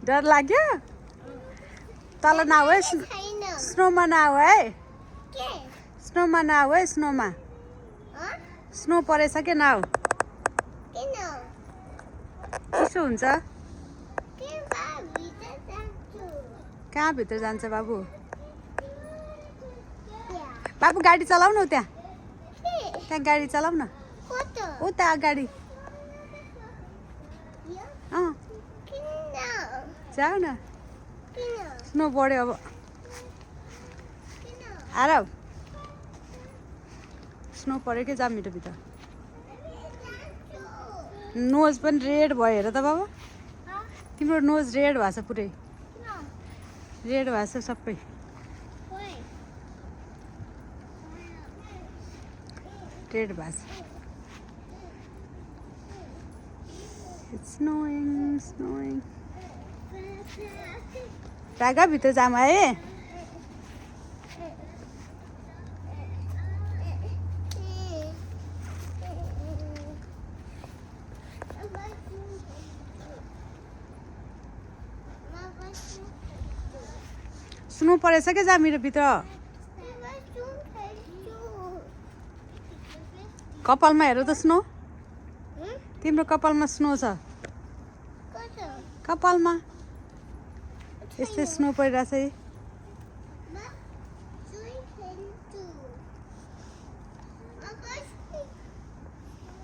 डर लाग्यो तल नआऊ है स्नोमा नआऊ है स्नोमा नआऊ है स्नोमा स्नो परेछ के नआऊ चिसो हुन्छ कहाँ भित्र जान्छ बाबु बाबु गाडी चलाऊ न त्यहाँ गाडी चलाऊ न उता अगाडि जाऊ न स्नो बढ्यो अब आएर स्नो पऱ्यो कि जा मिठो भित्र नोज पनि रेड भयो हेर त बाबा तिम्रो नोज रेड भएको छ पुरै रेड भएको छ सबै रेड भएको छ It's snowing. रागा भित्र जाम है स्नो परेछ के जा मेरो भित्र कपालमा हेर त स्नो तिम्रो कपालमा स्नो छ कपालमा यस्तै स्नो परिरहेछ है